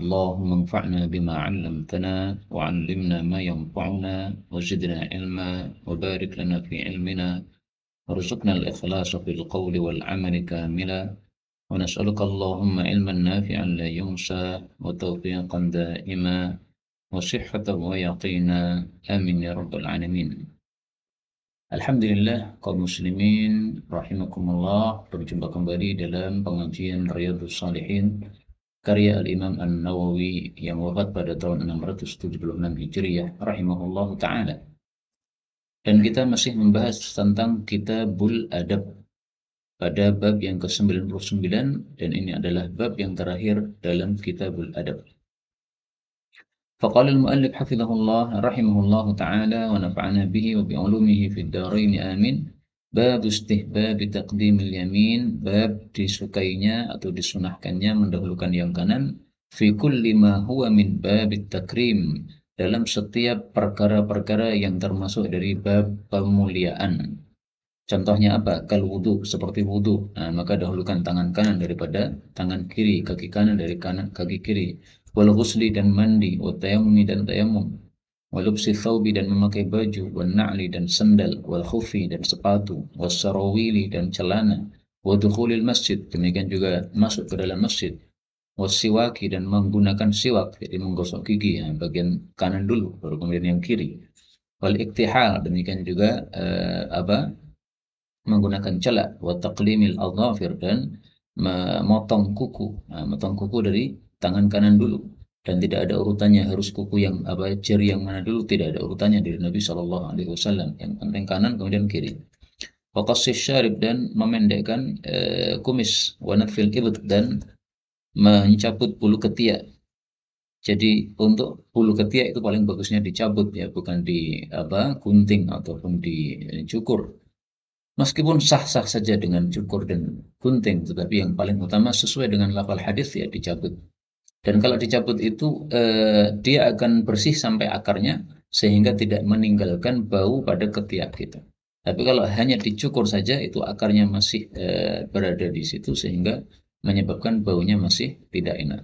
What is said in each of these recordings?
اللهم انفعنا بما علمتنا وعلمنا ما ينفعنا وزدنا علما وبارك لنا في علمنا وارزقنا الإخلاص في القول والعمل كاملا ونسألك اللهم علما نافعا لا ينسى وتوفيقا دائما وصحة ويقينا آمين يا رب العالمين. Alhamdulillah kaum muslimin rahimakumullah, berjumpa kembali dalam pengajian Riyadhus Shalihin karya Al-Imam An-Nawawi yang wafat pada tahun 676 Hijriah rahimahullahu taala. Dan kita masih membahas tentang Kitabul Adab pada bab yang ke-99, dan ini adalah bab yang terakhir dalam Kitabul Adab. Faqala al-muallif hafizahullah rahimahullahu taala wa nafa'ana bihi wa bi ulumihi fid dharain amin. Bab istihbab taqdimil yamin, bab disukainya atau disunahkannya mendahulukan yang kanan fi kulli ma huwa min babit takrim, dalam setiap perkara-perkara yang termasuk dari bab pemuliaan. Contohnya apa? Kal wudu, seperti wudu. Nah, maka dahulukan tangan kanan daripada tangan kiri, kaki kanan dari kanan kaki kiri. Wal ghusli, dan mandi, wa tayammumi, dan tayamum. Wal lubsi thawbi, dan memakai baju, wal na'li, dan sandal, wal khufi, dan sepatu, was sarawili, dan celana, wa dukhulil masjid, demikian juga masuk ke dalam masjid, was siwaki, dan menggunakan siwak, jadi menggosok gigi, ya, bagian kanan dulu baru kemudian yang kiri. Wal iktihal, demikian juga menggunakan celak, wa taqlimil adhafir, dan memotong kuku. Nah, memotong kuku dari tangan kanan dulu, dan tidak ada urutannya harus kuku yang jari yang mana dulu, tidak ada urutannya dari Nabi Shallallahu Alaihi Wasallam. Yang penting kanan kemudian kiri. Wa qassis syarib, dan memendekkan kumis, wa natfil ibt, dan mencabut bulu ketiak. Jadi untuk bulu ketiak itu paling bagusnya dicabut, ya, bukan di gunting ataupun dicukur. Meskipun sah-sah saja dengan cukur dan gunting, tetapi yang paling utama sesuai dengan lafal hadis, ya, dicabut. Dan kalau dicabut itu dia akan bersih sampai akarnya sehingga tidak meninggalkan bau pada ketiak kita. Tapi kalau hanya dicukur saja, itu akarnya masih berada di situ sehingga menyebabkan baunya masih tidak enak.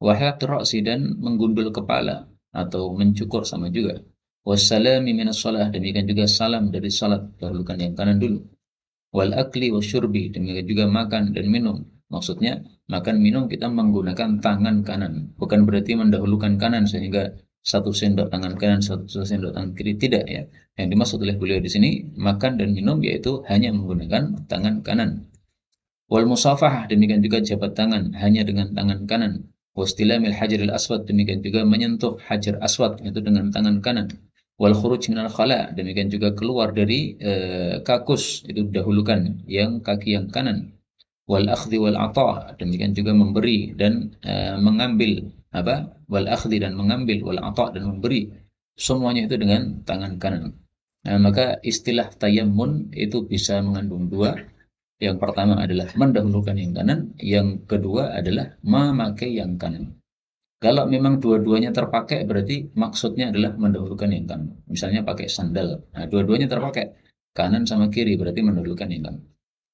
Wahat ra'si, dan menggundul kepala atau mencukur sama juga. Wassalami minas shalah, demikian juga salam dari salat, dahulukan yang kanan dulu. Wal akli wasyurbi, demikian juga makan dan minum. Maksudnya makan minum kita menggunakan tangan kanan, bukan berarti mendahulukan kanan sehingga satu sendok tangan kanan, satu sendok tangan kiri, tidak, ya. Yang dimaksud oleh beliau di sini makan dan minum yaitu hanya menggunakan tangan kanan. Wal musafahah, demikian juga jabat tangan hanya dengan tangan kanan. Wastilamil hajaril aswad, demikian juga menyentuh hajar aswad itu dengan tangan kanan. Wal khuruj minal khala, demikian juga keluar dari kakus, itu dahulukan yang kaki yang kanan. Wal akhdhi wal ata', demikian juga memberi dan mengambil, wal akhdhi, dan mengambil, wal ata', dan memberi, semuanya itu dengan tangan kanan. Nah, maka istilah tayammun itu bisa mengandung dua. Yang pertama adalah mendahulukan yang kanan, yang kedua adalah memakai yang kanan. Kalau memang dua-duanya terpakai, berarti maksudnya adalah mendahulukan yang kanan. Misalnya pakai sandal, nah dua-duanya terpakai, kanan sama kiri, berarti mendahulukan yang kanan.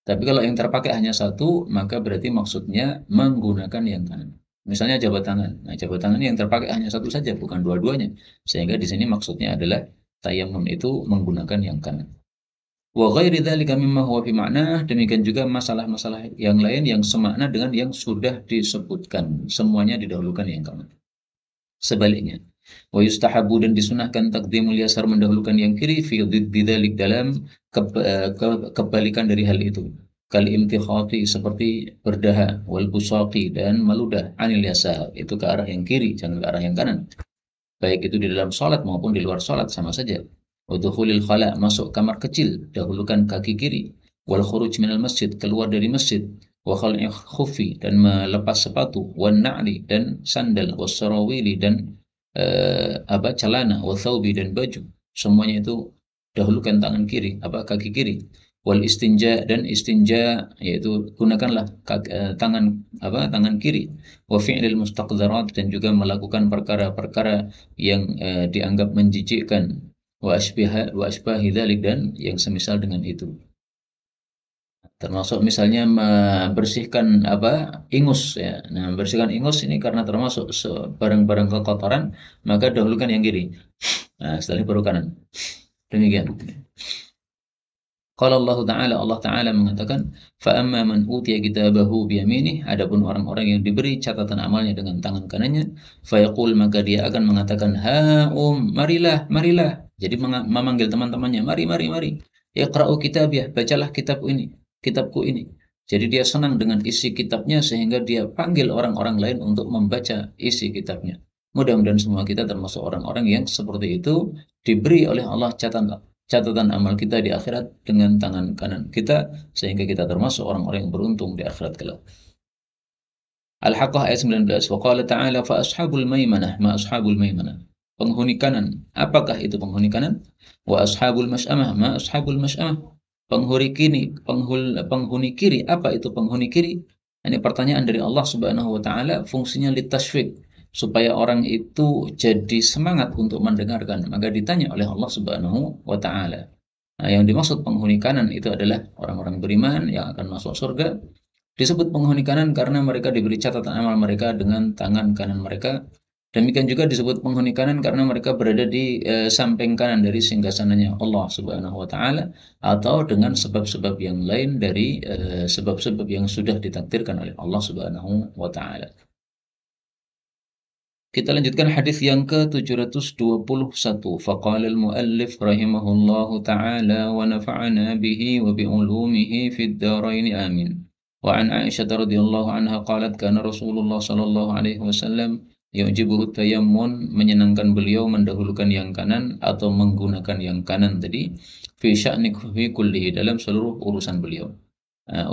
Tapi kalau yang terpakai hanya satu, maka berarti maksudnya menggunakan yang kanan. Misalnya jabat tangan. Nah, jabat tangan yang terpakai hanya satu saja, bukan dua-duanya. Sehingga di sini maksudnya adalah tayammum itu menggunakan yang kanan. Wa ghairi dzalika mimma huwa fi ma'nah, demikian juga masalah-masalah yang lain yang semakna dengan yang sudah disebutkan, semuanya didahulukan yang kanan. Sebaliknya, wa yustahabu, dan disunahkan taqdimul yasar, mendahulukan yang kiri, fi dzalik, dalam kebalikan dari hal itu. Kal imtikhati, seperti berdaha, wal busaqi, dan meludah, anil yasar, itu ke arah yang kiri, jangan ke arah yang kanan. Baik itu di dalam salat maupun di luar salat sama saja. Udkhulil khala, masuk kamar kecil, dahulukan kaki kiri. Wal khuruj minal masjid, keluar dari masjid. Wa khal'i khuffi, dan melepas sepatu. Wan na'li, dan sandal. Was sarawili, dan celana. Wa thawbi, dan baju. Semuanya itu dahulukan tangan kiri, kaki kiri. Wal istinja, dan istinja yaitu gunakanlah tangan kiri. Wa fi'lil mustaqdharat, dan juga melakukan perkara-perkara yang dianggap menjijikkan. Wa asbahi dzalik, dan yang semisal dengan itu. Termasuk misalnya membersihkan ingus ya. Nah, membersihkan ingus ini karena termasuk barang-barang kekotoran, maka dahulukan yang kiri. Nah, setelah baru kanan. Demikian. Qala Allah Ta'ala mengatakan, "Fa'amma man utiya kitabahu biyaminih." Adapun orang-orang yang diberi catatan amalnya dengan tangan kanannya, fayaqul, maka dia akan mengatakan, "Ha marilah, marilah." Jadi memanggil teman-temannya, "Mari, mari, mari. Iqra'u kitabiyah, bacalah kitabku ini." Jadi dia senang dengan isi kitabnya sehingga dia panggil orang-orang lain untuk membaca isi kitabnya. Mudah-mudahan semua kita termasuk orang-orang yang seperti itu, diberi oleh Allah catatan amal kita di akhirat dengan tangan kanan kita, sehingga kita termasuk orang-orang yang beruntung di akhirat kelak. Al-Haqqah ayat 19. Wa qala ta'ala fa ashabul maimanah ma ashabul maimanah. Penghuni kanan. Apakah itu penghuni kanan? Wa ashabul mas'amah ma ashabul mas'amah. Penghuni kiri. Apa itu penghuni kiri? Ini pertanyaan dari Allah Subhanahu wa taala, fungsinya litashfiq, supaya orang itu jadi semangat untuk mendengarkan. Maka ditanya oleh Allah Subhanahu wa taala. Nah, yang dimaksud penghuni kanan itu adalah orang-orang beriman yang akan masuk surga. Disebut penghuni kanan karena mereka diberi catatan amal mereka dengan tangan kanan mereka. Demikian juga disebut penghuni kanan karena mereka berada di samping kanan dari singgasananya Allah Subhanahu wa taala, atau dengan sebab-sebab yang lain dari sebab-sebab yang sudah ditakdirkan oleh Allah Subhanahu wa taala. Kita lanjutkan hadis yang ke-721. Faqala al-muallif rahimahullahu ta'ala wa nafa'ana bihi wa bi ulumihi fid dharain amin. Wa an Aisyah radhiyallahu anha qalat kana Rasulullah sallallahu alaihi wasallam yu'jibuhu tayammun, menyenangkan beliau mendahulukan yang kanan atau menggunakan yang kanan tadi, fi sya'ni kullihi, dalam seluruh urusan beliau.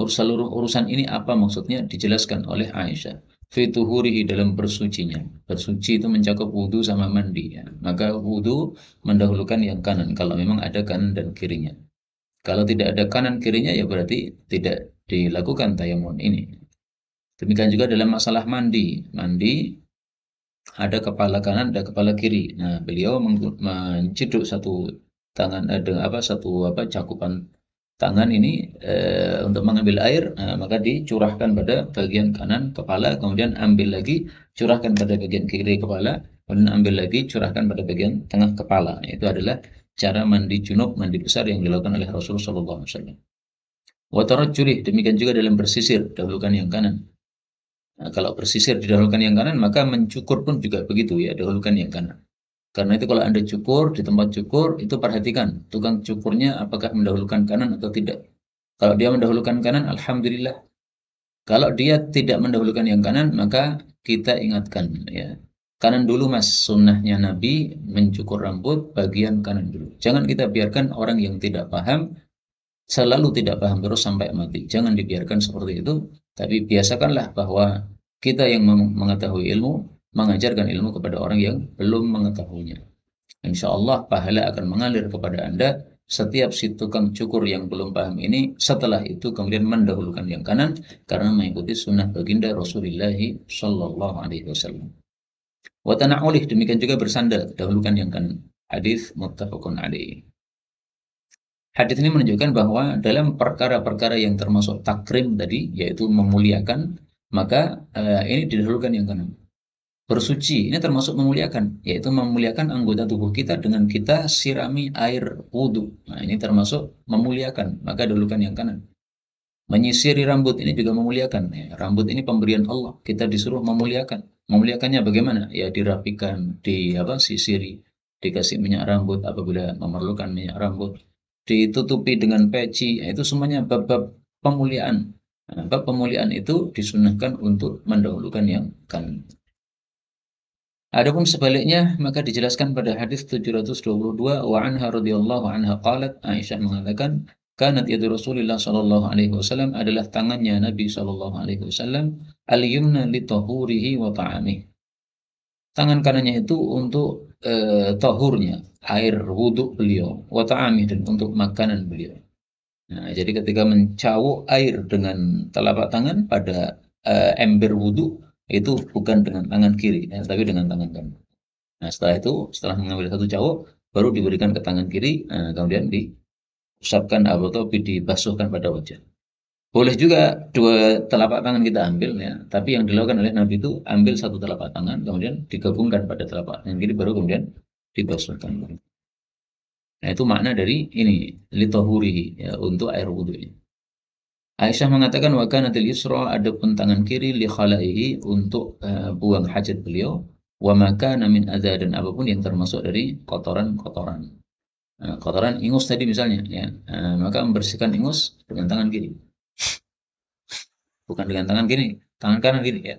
Seluruh urusan ini apa maksudnya? Dijelaskan oleh Aisyah. Fituhurihi, dalam bersucinya. Bersuci itu mencakup wudhu sama mandi ya. Maka wudhu mendahulukan yang kanan kalau memang ada kanan dan kirinya. Kalau tidak ada kanan kirinya ya berarti tidak dilakukan tayammum ini. Demikian juga dalam masalah mandi. Mandi ada kepala kanan, ada kepala kiri. Nah, beliau menciduk satu tangan, cakupan tangan ini untuk mengambil air, maka dicurahkan pada bagian kanan kepala, kemudian ambil lagi, curahkan pada bagian kiri kepala, kemudian ambil lagi, curahkan pada bagian tengah kepala. Itu adalah cara mandi junub, mandi besar yang dilakukan oleh Rasulullah SAW. Wa tarajjulih, demikian juga dalam bersisir, dahulukan yang kanan. Nah, kalau bersisir didahulukan yang kanan, maka mencukur pun juga begitu ya, dahulukan yang kanan. Karena itu kalau Anda cukur, di tempat cukur, itu perhatikan tukang cukurnya apakah mendahulukan kanan atau tidak. Kalau dia mendahulukan kanan, alhamdulillah. Kalau dia tidak mendahulukan yang kanan, maka kita ingatkan ya. Kanan dulu Mas, sunnahnya Nabi mencukur rambut bagian kanan dulu. Jangan kita biarkan orang yang tidak paham, selalu tidak paham terus sampai mati. Jangan dibiarkan seperti itu, tapi biasakanlah bahwa kita yang mengetahui ilmu, mengajarkan ilmu kepada orang yang belum mengetahuinya. Insya Allah pahala akan mengalir kepada Anda setiap si tukang cukur yang belum paham ini, setelah itu kemudian mendahulukan yang kanan karena mengikuti sunnah baginda Rasulullah Shallallahu Alaihi Wasallam. Wa tana'ulih, demikian juga bersandar, dahulukan yang kanan. Hadis muttafaqun alaih. Hadis ini menunjukkan bahwa dalam perkara-perkara yang termasuk takrim tadi, yaitu memuliakan, maka ini didahulukan yang kanan. Bersuci ini termasuk memuliakan, yaitu memuliakan anggota tubuh kita dengan kita sirami air wudhu. Nah, ini termasuk memuliakan, maka dahulukan yang kanan. Menyisiri rambut ini juga memuliakan. Ya, rambut ini pemberian Allah, kita disuruh memuliakan. Memuliakannya bagaimana? Ya dirapikan, sisiri, dikasih minyak rambut apabila memerlukan minyak rambut, ditutupi dengan peci. Itu semuanya bab-bab pemuliaan. Nah, bab pemuliaan itu disunahkan untuk mendahulukan yang kanan. Adapun sebaliknya, maka dijelaskan pada hadis 722, wa anha radhiyallahu anha qalat, Aisyah mengatakan, kanat yadu Rasulullah sallallahu alaihi wasallam, adalah tangannya Nabi sallallahu alaihi wasallam, al-yumna li tahurihi wa ta'amih. Tangan kanannya itu untuk tahurnya, air wudhu beliau, wa ta'amih, dan untuk makanan beliau. Nah, jadi ketika mencawuk air dengan telapak tangan pada ember wudhu, itu bukan dengan tangan kiri, tapi dengan tangan kanan. Nah, setelah mengambil satu cawuk, baru diberikan ke tangan kiri, kemudian diusapkan atau dibasuhkan pada wajah. Boleh juga dua telapak tangan kita ambil ya, tapi yang dilakukan oleh Nabi itu ambil satu telapak tangan, kemudian digabungkan pada telapak yang kiri, baru kemudian dibasuhkan. Nah itu makna dari ini, litahurihi, ya, untuk air wudhunya. Aisyah mengatakan wa kanatil yusra, adapun tangan kiri li khalaihi, untuk buang hajat beliau, wa maka min adza, dan apapun yang termasuk dari kotoran-kotoran. Kotoran ingus tadi misalnya ya, maka membersihkan ingus dengan tangan kiri, bukan dengan tangan kiri, tangan kanan gini ya.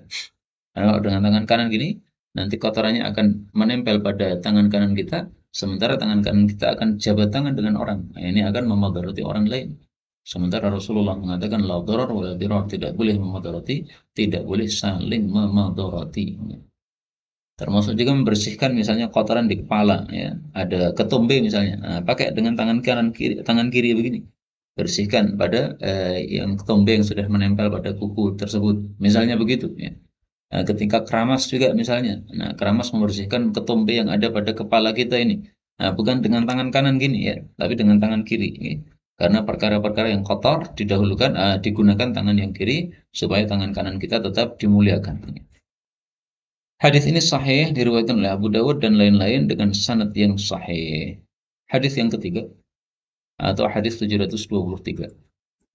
Kalau dengan tangan kanan gini, nanti kotorannya akan menempel pada tangan kanan kita, sementara tangan kanan kita akan jabat tangan dengan orang. Nah, ini akan memudarati orang lain. Sementara Rasulullah mengatakan la darar wa la dirar, tidak boleh memudarati, tidak boleh saling memudarati. Termasuk juga membersihkan misalnya kotoran di kepala ya. Ada ketombe misalnya. Nah, pakai dengan tangan kiri begini. Bersihkan pada yang ketombe yang sudah menempel pada kuku tersebut. Misalnya begitu ya. Nah, ketika keramas juga misalnya. Nah, keramas membersihkan ketombe yang ada pada kepala kita ini. Nah, bukan dengan tangan kanan gini ya, tapi dengan tangan kiri. Ya. Karena perkara-perkara yang kotor didahulukan, digunakan tangan yang kiri supaya tangan kanan kita tetap dimuliakan. Hadis ini sahih, diriwayatkan oleh Abu Dawud dan lain-lain dengan sanad yang sahih. Hadis yang ketiga atau hadis 723.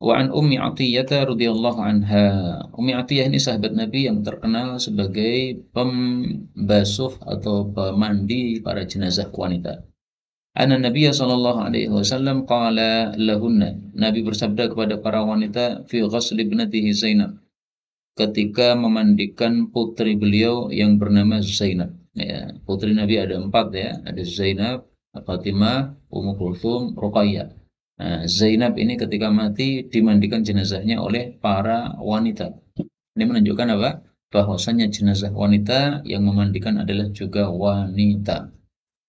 Wa an Ummi Athiyyah radhiyallahu anha. Ummi Athiyyah ini sahabat Nabi yang terkenal sebagai pembasuh atau pemandi para jenazah wanita. Anna Nabiya sallallahu alaihi wasallam qala lahunna. Nabi bersabda kepada para wanita fi ghusli ibnatihi Zainab, ketika memandikan putri beliau yang bernama Zainab. Ya, putri Nabi ada empat ya, ada Zainab, Fatimah, Ummu Kulthum, Ruqayyah. Nah, Zainab ini ketika mati dimandikan jenazahnya oleh para wanita. Ini menunjukkan apa? Bahwasanya jenazah wanita yang memandikan adalah juga wanita.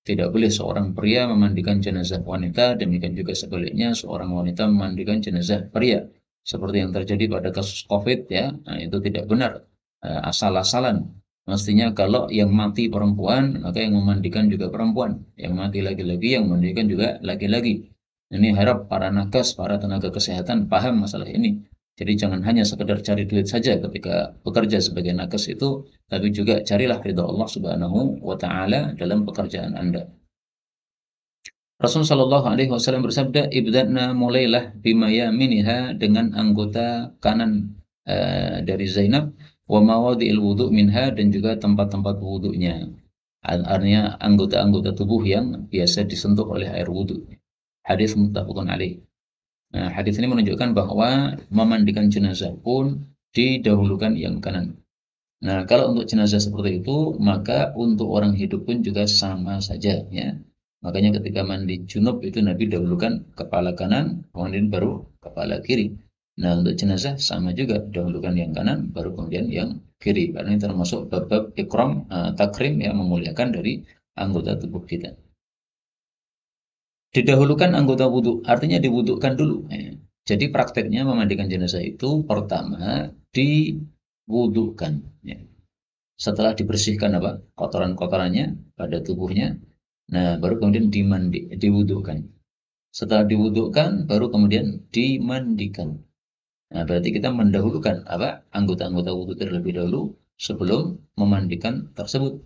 Tidak boleh seorang pria memandikan jenazah wanita, demikian juga sebaliknya seorang wanita memandikan jenazah pria. Seperti yang terjadi pada kasus COVID ya, nah, itu tidak benar. Asal-asalan. Mestinya kalau yang mati perempuan, maka yang memandikan juga perempuan. Yang mati laki-laki, yang memandikan juga laki-laki. Ini harap para nakes, para tenaga kesehatan paham masalah ini. Jadi jangan hanya sekedar cari duit saja ketika bekerja sebagai nakes itu, tapi juga carilah ridha Allah Subhanahu wa taala dalam pekerjaan Anda. Rasul Shallallahu alaihi wasallam bersabda, "Ibda'na, mulailah bima yaminiha, dengan anggota kanan dari Zainab, wa mawadhi'il wudu' minha, dan juga tempat-tempat wudunya." Artinya anggota-anggota tubuh yang biasa disentuh oleh air wudu. Hadis muttafaqun alaih. Nah, hadis ini menunjukkan bahwa memandikan jenazah pun didahulukan yang kanan. Nah, kalau untuk jenazah seperti itu, maka untuk orang hidup pun juga sama saja ya. Makanya ketika mandi junub itu Nabi dahulukan kepala kanan, kemudian baru kepala kiri. Nah, untuk jenazah sama juga, dahulukan yang kanan, baru kemudian yang kiri. Karena ini termasuk bab-bab ikram, takrim, yang memuliakan dari anggota tubuh kita. Didahulukan anggota wudhu, artinya diwudhukan dulu. Jadi prakteknya memandikan jenazah itu pertama diwudhukan. Ya. Setelah dibersihkan apa, kotoran-kotorannya pada tubuhnya, nah baru kemudian diwudhukan. Setelah diwudhukan, baru kemudian dimandikan. Nah berarti kita mendahulukan apa, anggota-anggota wudhu terlebih dahulu sebelum memandikan tersebut.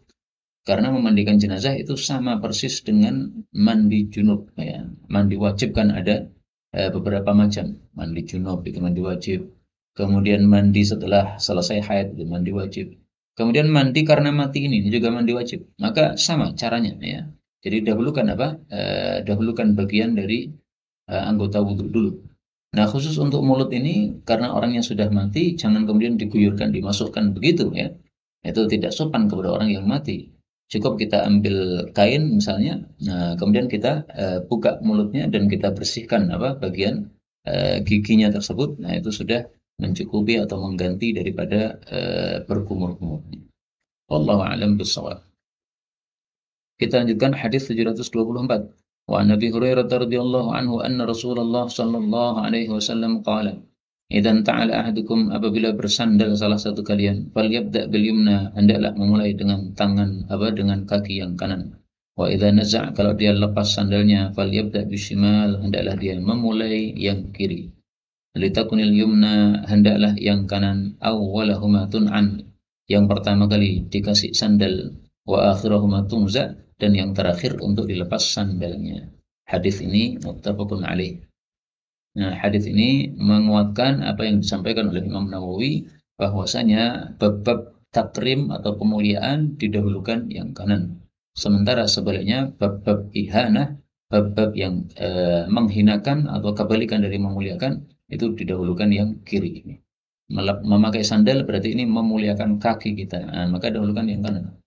Karena memandikan jenazah itu sama persis dengan mandi junub. Ya. Mandi wajib kan ada beberapa macam. Mandi junub itu mandi wajib. Kemudian mandi setelah selesai haid itu mandi wajib. Kemudian mandi karena mati ini juga mandi wajib. Maka sama caranya ya. Jadi dahulukan apa? Dahulukan bagian dari anggota wudhu dulu. Nah khusus untuk mulut ini, karena orangnya sudah mati, jangan kemudian diguyurkan, dimasukkan begitu ya. Itu tidak sopan kepada orang yang mati. Cukup kita ambil kain misalnya, nah kemudian kita buka mulutnya dan kita bersihkan apa bagian giginya tersebut. Nah itu sudah mencukupi atau mengganti daripada berkumur-kumur. Wallahu a'lam bishawab. Kita lanjutkan hadis 724. Wa Nabi Hurairah radhiyallahu anhu anna Rasulullah sallallahu alaihi wasallam qala, "Idzan ta'ala ahadukum, apabila bersandal salah satu kalian, falyabda' bil yumna, hendaklah memulai dengan dengan kaki yang kanan. Wa idza naza', kalau dia lepas sandalnya, falyabda' bishimal, hendaklah dia memulai yang kiri." Litakunil yumna, hendaklah yang kanan, awwalahuma tun'an, yang pertama kali dikasih sandal, wa akhirahuma tunza, dan yang terakhir untuk dilepas sandalnya. Hadis ini muttafaqun alaih. Nah, hadis ini menguatkan apa yang disampaikan oleh Imam Nawawi, bahwasanya bab-bab takrim atau pemuliaan didahulukan yang kanan. Sementara sebaliknya bab-bab ihanah, bab-bab yang menghinakan atau kebalikan dari memuliakan, itu didahulukan yang kiri. Memakai sandal berarti ini memuliakan kaki kita. Nah, maka dahulukan yang kanan.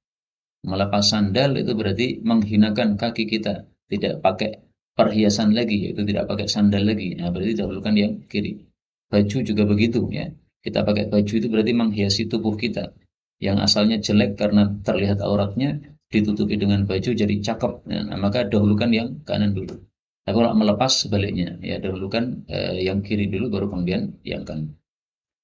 Melepas sandal itu berarti menghinakan kaki kita, tidak pakai perhiasan lagi, yaitu tidak pakai sandal lagi. Nah, berarti dahulukan yang kiri. Baju juga begitu ya. Kita pakai baju itu berarti menghiasi tubuh kita. Yang asalnya jelek karena terlihat auratnya, ditutupi dengan baju jadi cakep. Nah, maka dahulukan yang kanan dulu. Tapi kalau melepas sebaliknya, ya dahulukan yang kiri dulu baru kemudian yang kanan.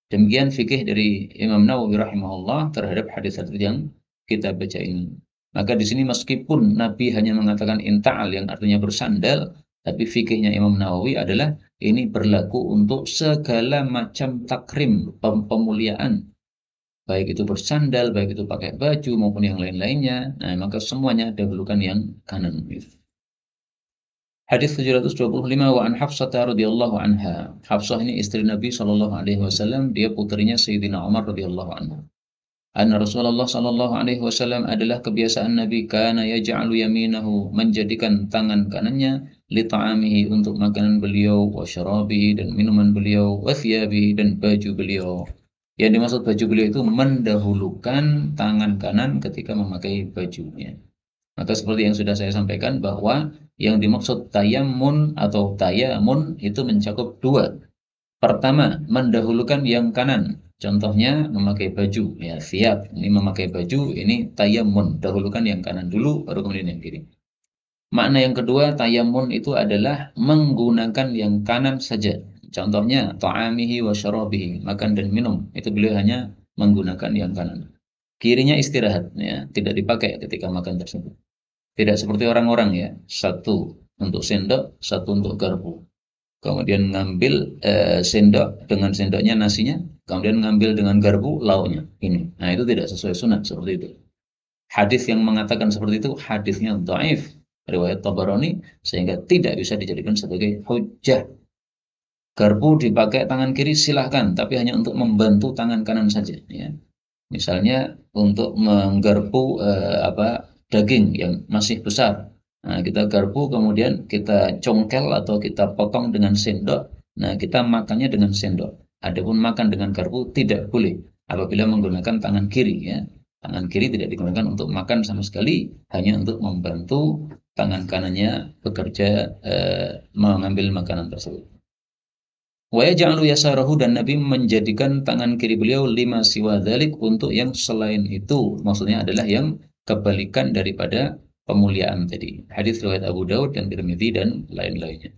Demikian fikih dari Imam Nawawi rahimahullah terhadap hadis-hadis yang kita baca ini. Maka di sini meskipun Nabi hanya mengatakan inta'al yang artinya bersandal, tapi fikihnya Imam Nawawi adalah ini berlaku untuk segala macam takrim, pemuliaan. Baik itu bersandal, baik itu pakai baju maupun yang lain-lainnya. Nah, maka semuanya dahulukan yang kanan. Hadis 725 wa an Hafsah radhiyallahu anha. Hafsah ini istri Nabi sallallahu alaihi wasallam, dia putrinya Sayyidina Umar radhiyallahu anhu. Anna Rasulullah sallallahu alaihi wasallam adalah kebiasaan Nabi kana yaj'alu yaminahu, menjadikan tangan kanannya li ta'amihi, untuk makanan beliau, wa syarabihi, dan minuman beliau, wa thiyabihi, dan baju beliau. Yang dimaksud baju beliau itu mendahulukan tangan kanan ketika memakai bajunya. Maka seperti yang sudah saya sampaikan bahwa yang dimaksud tayamun atau tayamun itu mencakup dua. Pertama, mendahulukan yang kanan. Contohnya memakai baju, ya siap. Ini memakai baju, ini tayamun, dahulukan yang kanan dulu, baru kemudian yang kiri. Makna yang kedua, tayamun itu adalah menggunakan yang kanan saja. Contohnya, ta'amihi wa syarabihi, makan dan minum. Itu beliau hanya menggunakan yang kanan. Kirinya istirahat, ya, tidak dipakai ketika makan tersebut. Tidak seperti orang-orang ya, satu untuk sendok, satu untuk garpu. Kemudian ngambil sendok, dengan sendoknya nasinya, kemudian ngambil dengan garpu lauknya. Ini. Nah, itu tidak sesuai sunat seperti itu. Hadis yang mengatakan seperti itu hadisnya dhaif, riwayat Tabarani, sehingga tidak bisa dijadikan sebagai hujjah. Garpu dipakai tangan kiri silahkan, tapi hanya untuk membantu tangan kanan saja ya. Misalnya untuk menggarpu daging yang masih besar. Nah, kita garpu kemudian kita congkel atau kita potong dengan sendok. Nah, kita makannya dengan sendok. Adapun makan dengan garpu tidak boleh apabila menggunakan tangan kiri ya. Tangan kiri tidak digunakan untuk makan sama sekali, hanya untuk membantu tangan kanannya bekerja mengambil makanan tersebut. Wa yaj'alu yasarahu, dan Nabi menjadikan tangan kiri beliau lima siwa dzalik, untuk yang selain itu, maksudnya adalah yang kebalikan daripada pemuliaan tadi. Hadis riwayat Abu Daud dan Tirmidzi dan lain-lainnya.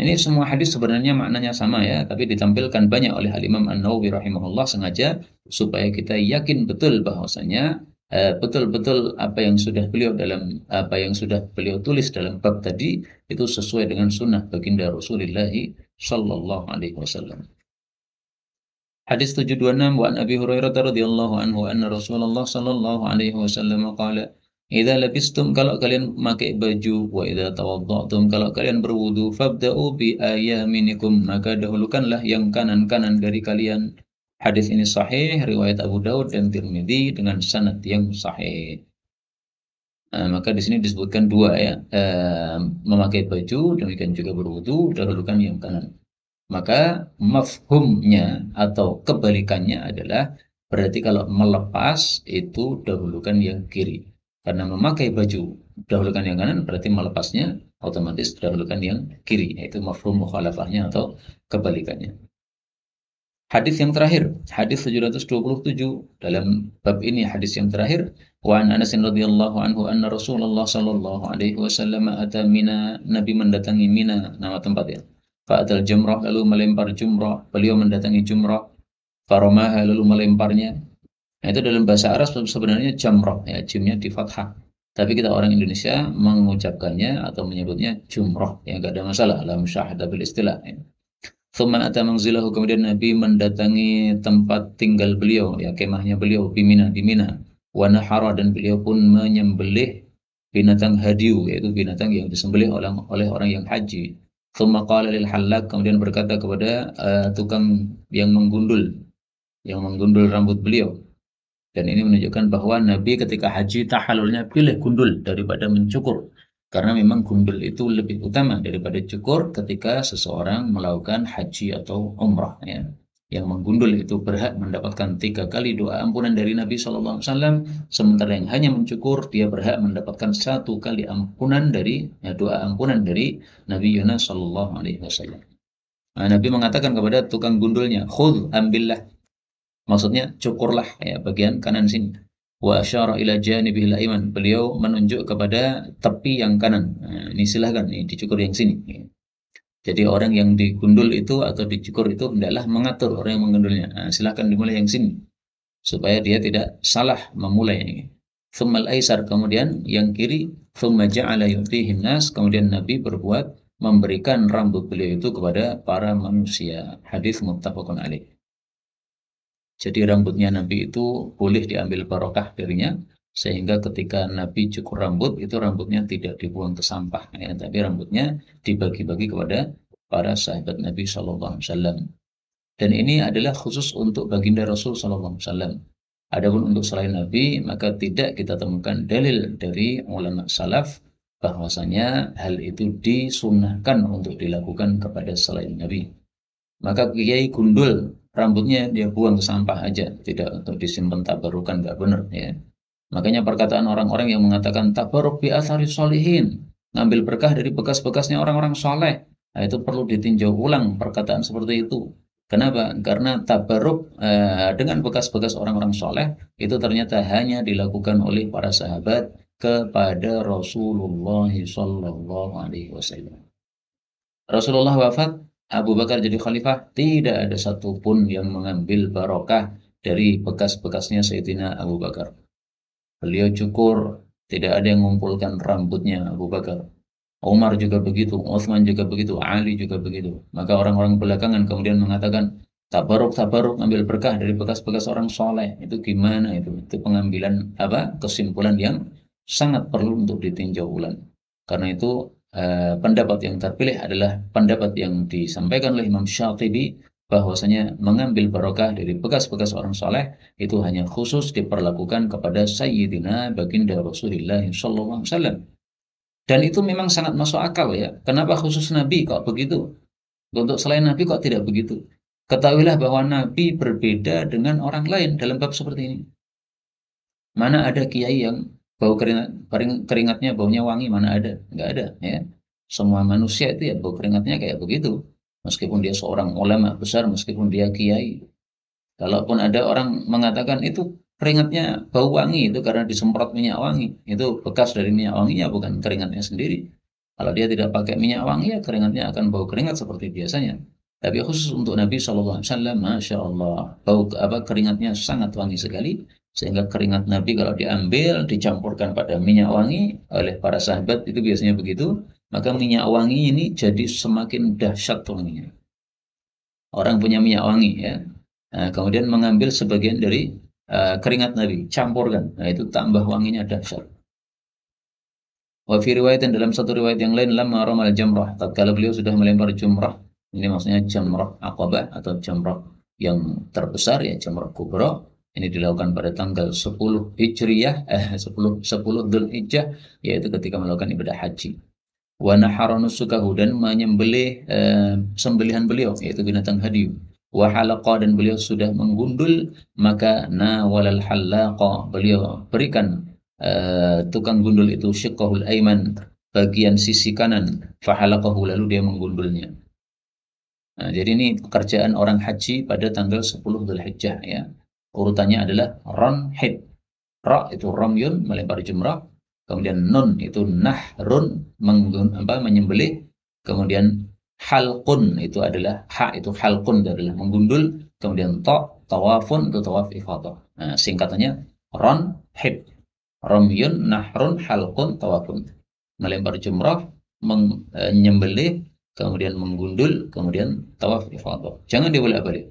Ini semua hadis sebenarnya maknanya sama ya, tapi ditampilkan banyak oleh Al-Imam An-Nawawi rahimahullah sengaja supaya kita yakin betul bahwasanya betul-betul apa yang sudah beliau tulis dalam bab tadi itu sesuai dengan sunnah baginda Rasulullah sallallahu alaihi wasallam. Hadis 726 wa an Abi Hurairah radhiyallahu anhu anna Rasulullah sallallahu alaihi wasallam qala, idza labistum, kalau kalian memakai baju, wa idza tawadda'tum, kalau kalian berwudu, fabda'u bi ayaminikum, maka dahulukanlah yang kanan-kanan dari kalian. Hadis ini sahih riwayat Abu Daud dan Tirmidzi dengan sanad yang sahih. Maka di sini disebutkan dua ya, memakai baju, demikian juga berwudu, dahulukan yang kanan. Maka mafhumnya atau kebalikannya adalah berarti kalau melepas itu dahulukan yang kiri. Karena memakai baju dahulukan yang kanan, berarti melepasnya otomatis dahulukan yang kiri. Yaitu mafhum mukhalafahnya atau kebalikannya. Hadis yang terakhir, hadis 727 dalam bab ini, hadis yang terakhir, wa an Anas radhiyallahu anhu anna Rasulullah sallallahu alaihi wasallam ata Mina, Nabi mendatangi Mina, nama tempat ya. Fa'atal jumrah, lalu melempar jumrah, beliau mendatangi jumrah, faramaha, lalu melemparnya. Nah, itu dalam bahasa Arab sebenarnya jamrah ya, jimnya di fathah. Tapi kita orang Indonesia mengucapkannya atau menyebutnya jumrah, ya enggak ada masalah, la musyahadah bil istilah ya. Thumma ata manzilahu, kemudian Nabi mendatangi tempat tinggal beliau, ya kemahnya beliau di Mina. Wa nahara, dan beliau pun menyembelih binatang hadiu, yaitu binatang yang disembelih oleh orang yang haji. Thumma qala lil halak, kemudian berkata kepada tukang yang menggundul rambut beliau. Dan ini menunjukkan bahwa Nabi ketika haji tahallulnya pilih gundul daripada mencukur. Karena memang gundul itu lebih utama daripada cukur ketika seseorang melakukan haji atau umrah. Ya. Yang menggundul itu berhak mendapatkan 3 kali doa ampunan dari Nabi SAW. Sementara yang hanya mencukur, dia berhak mendapatkan 1 kali ampunan dari doa ampunan dari Nabi Yunus SAW. Nah, Nabi mengatakan kepada tukang gundulnya, khudh, ambillah. Maksudnya cukurlah ya bagian kanan sini. Wa asyara ila janibihil aiman. Beliau menunjuk kepada tepi yang kanan. Nah, ini silahkan ini dicukur yang sini. Jadi orang yang digundul itu atau dicukur itu hendaklah mengatur orang yang menggundulnya. Nah, silahkan dimulai yang sini supaya dia tidak salah memulai. Tsummal aisar, kemudian yang kiri. Tsumma ja'ala yu'tihin nas, kemudian Nabi berbuat memberikan rambut beliau itu kepada para manusia. Hadis muttafaqun alaih. Jadi rambutnya Nabi itu boleh diambil barokah darinya, sehingga ketika Nabi cukur rambut, itu rambutnya tidak dibuang ke sampah, ya, tapi rambutnya dibagi-bagi kepada para sahabat Nabi SAW. Dan ini adalah khusus untuk baginda Rasul SAW. Adapun untuk selain Nabi, maka tidak kita temukan dalil dari ulama salaf bahwasanya hal itu disunahkan untuk dilakukan kepada selain Nabi. Maka kiai gundul rambutnya dia buang ke sampah aja, tidak untuk disimpan tabarukan, nggak benar ya. Makanya perkataan orang-orang yang mengatakan tabaruk bi athari solihin, ngambil berkah dari bekas-bekasnya orang-orang soleh, nah, itu perlu ditinjau ulang perkataan seperti itu. Kenapa? Karena tabaruk dengan bekas-bekas orang-orang soleh itu ternyata hanya dilakukan oleh para sahabat kepada Rasulullah Sallallahu Alaihi Wasallam. Rasulullah wafat, Abu Bakar jadi khalifah, tidak ada satupun yang mengambil barokah dari bekas-bekasnya Sayyidina Abu Bakar. Beliau cukur, tidak ada yang mengumpulkan rambutnya Abu Bakar. Umar juga begitu, Utsman juga begitu, Ali juga begitu. Maka orang-orang belakangan kemudian mengatakan, tabaruk ambil berkah dari bekas-bekas orang soleh. Itu gimana itu? Itu pengambilan kesimpulan yang sangat perlu untuk ditinjau ulang. Karena itu pendapat yang terpilih adalah pendapat yang disampaikan oleh Imam Syatibi, bahwasanya mengambil barokah dari bekas-bekas orang soleh itu hanya khusus diperlakukan kepada Sayyidina Baginda Rasulullah SAW. Dan itu memang sangat masuk akal ya. Kenapa khusus Nabi kok begitu? Untuk selain Nabi kok tidak begitu? Ketahuilah bahwa Nabi berbeda dengan orang lain dalam bab seperti ini. Mana ada kiai yang bau keringatnya baunya wangi, mana ada? Enggak ada ya. Semua manusia itu ya bau keringatnya kayak begitu. Meskipun dia seorang ulama besar, meskipun dia kiai. Kalaupun ada orang mengatakan itu keringatnya bau wangi, itu karena disemprot minyak wangi. Itu bekas dari minyak wanginya, bukan keringatnya sendiri. Kalau dia tidak pakai minyak wangi, ya keringatnya akan bau keringat seperti biasanya. Tapi khusus untuk Nabi SAW, Masya Allah, keringatnya sangat wangi sekali. Sehingga keringat Nabi kalau diambil, dicampurkan pada minyak wangi oleh para sahabat, itu biasanya begitu. Maka minyak wangi ini jadi semakin dahsyat wanginya. Orang punya minyak wangi ya. Nah, kemudian mengambil sebagian dari keringat Nabi, campurkan. Nah, itu tambah wanginya dahsyat. Wa fi riwayatin, dalam satu riwayat yang lain, lamma ramal jamrah, tatkala beliau sudah melempar jumrah. Ini maksudnya jamrah Aqabah atau jamrah yang terbesar ya, jamrah kubra. Ini dilakukan pada tanggal 10 Hijriyah, 10 Dzulhijjah, yaitu ketika melakukan ibadah haji. Wa nahara nusukahu, dan menyembelih sembelihan beliau, yaitu binatang hadiu. Wa halaqa, dan beliau sudah menggundul, maka nawalal halaqa, beliau berikan tukang gundul itu syiqqahul aiman, bagian sisi kanan, fahalaqahu, lalu dia menggundulnya. Nah, jadi ini pekerjaan orang haji pada tanggal 10 Dzulhijjah ya. Urutannya adalah ranhid. Ra itu ramyun, melempar jumrah. Kemudian nun itu nahrun, menyembelih. Kemudian halqun itu adalah itu halqun adalah menggundul. Kemudian tawafun itu tawaf ifadah. Nah, singkatannya ranhid. Ramyun, nahrun, halqun, tawafun. Melempar jumrah, menyembelih, kemudian menggundul, kemudian tawaf ifadah. Jangan dibolak-balik.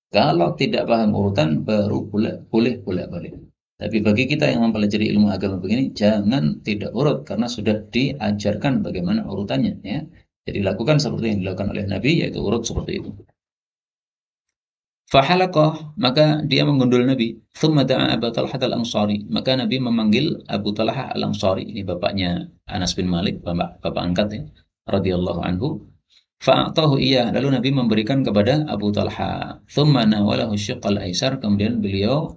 Kalau tidak paham urutan baru boleh bolak-balik. Tapi bagi kita yang mempelajari ilmu agama begini, jangan tidak urut karena sudah diajarkan bagaimana urutannya ya. Jadi lakukan seperti yang dilakukan oleh Nabi, yaitu urut seperti itu. Fahalaqah, maka dia menggundul Nabi. Thumma da'a Abu Talhah al-Ansari. Maka Nabi memanggil Abu Talhah al-Ansari. Ini bapaknya Anas bin Malik, bapak angkat ya, radhiyallahu anhu. Fa'atahu iya, lalu Nabi memberikan kepada Abu Talha. Thumma nawalahu syiqqal aisar, kemudian beliau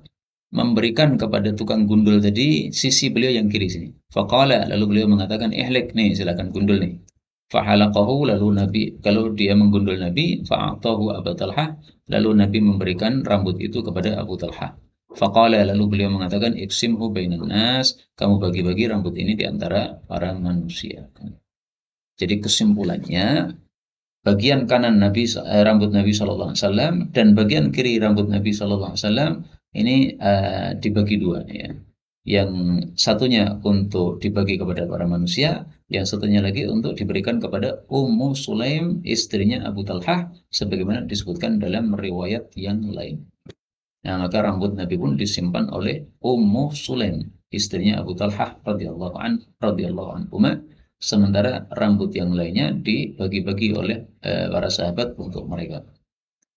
memberikan kepada tukang gundul tadi sisi beliau yang kiri sini. Faqala, lalu beliau mengatakan, ihlik nih, silakan gundul nih. Fahalaqahu, lalu Nabi, kalau dia menggundul Nabi, fa'atahu Abu Talha, lalu Nabi memberikan rambut itu kepada Abu Talha. Faqala, lalu beliau mengatakan, iksimhu bainan nas, kamu bagi-bagi rambut ini di antara para manusia. Jadi kesimpulannya, bagian kanan rambut Nabi Shallallahu Alaihi Wasallam dan bagian kiri rambut Nabi Shallallahu Alaihi Wasallam ini dibagi dua ya. Yang satunya untuk dibagi kepada para manusia, yang satunya lagi untuk diberikan kepada Ummu Sulaim, istrinya Abu Talhah, sebagaimana disebutkan dalam riwayat yang lain. Nah, maka rambut Nabi pun disimpan oleh Ummu Sulaim, istrinya Abu Talhah radhiyallahu anhu. Sementara rambut yang lainnya dibagi-bagi oleh para sahabat untuk mereka.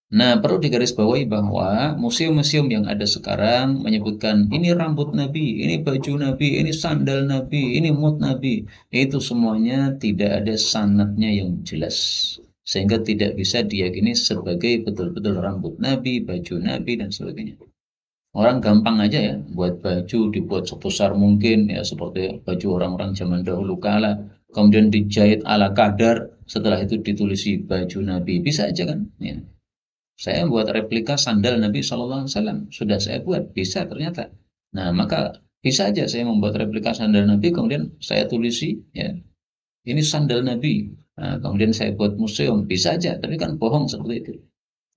Nah, perlu digarisbawahi bahwa museum-museum yang ada sekarang menyebutkan ini rambut Nabi, ini baju Nabi, ini sandal Nabi, ini mut Nabi. Itu semuanya tidak ada sanadnya yang jelas. Sehingga tidak bisa diyakini sebagai betul-betul rambut Nabi, baju Nabi, dan sebagainya. Orang gampang aja ya, buat baju dibuat sebesar mungkin, ya seperti baju orang-orang zaman dahulu kala. Kemudian dijahit ala kadar, setelah itu ditulisi baju Nabi. Bisa aja kan? Ya. Saya buat replika sandal Nabi SAW. Sudah saya buat, bisa ternyata. Nah, maka bisa aja saya membuat replika sandal Nabi, kemudian saya tulisi, ya, ini sandal Nabi. Nah, kemudian saya buat museum, bisa aja, tapi kan bohong seperti itu.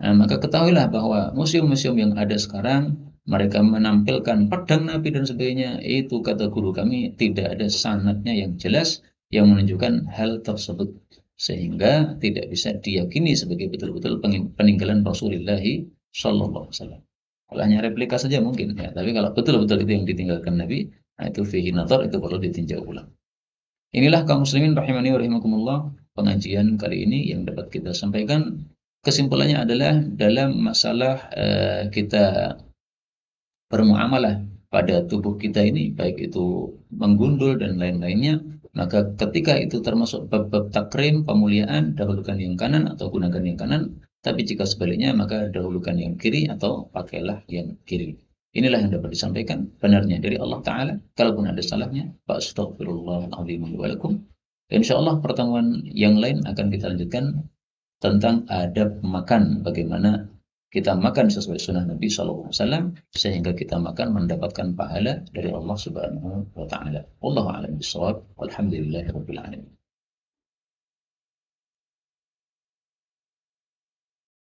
Nah, maka ketahuilah bahwa museum-museum yang ada sekarang, mereka menampilkan pedang Nabi dan sebagainya, itu kata guru kami tidak ada sanadnya yang jelas yang menunjukkan hal tersebut. Sehingga tidak bisa diyakini sebagai betul-betul peninggalan Rasulullah Sallallahu Alaihi Wasallam. Kalau hanya replika saja mungkin, ya. Tapi kalau betul-betul itu yang ditinggalkan Nabi, nah itu fihi nazar, itu perlu ditinjau ulang. Inilah kaum muslimin rahimani wa rahimakumullah, pengajian kali ini yang dapat kita sampaikan. Kesimpulannya adalah dalam masalah kita bermuamalah pada tubuh kita ini, baik itu menggundul dan lain-lainnya, maka ketika itu termasuk bab-bab takrim, pemuliaan, dahulukan yang kanan atau gunakan yang kanan. Tapi jika sebaliknya, maka dahulukan yang kiri atau pakailah yang kiri. Inilah yang dapat disampaikan benarnya dari Allah Ta'ala. Kalaupun ada salahnya, fa'astaghfirullahaladzim wa lakum. InsyaAllah pertemuan yang lain akan kita lanjutkan tentang adab makan, bagaimana kita makan sesuai sunnah Nabi SAW sehingga kita makan mendapatkan pahala dari Allah Subhanahu wa taala. Wallahu a'lam bishawab. Walhamdulillahirabbil alamin.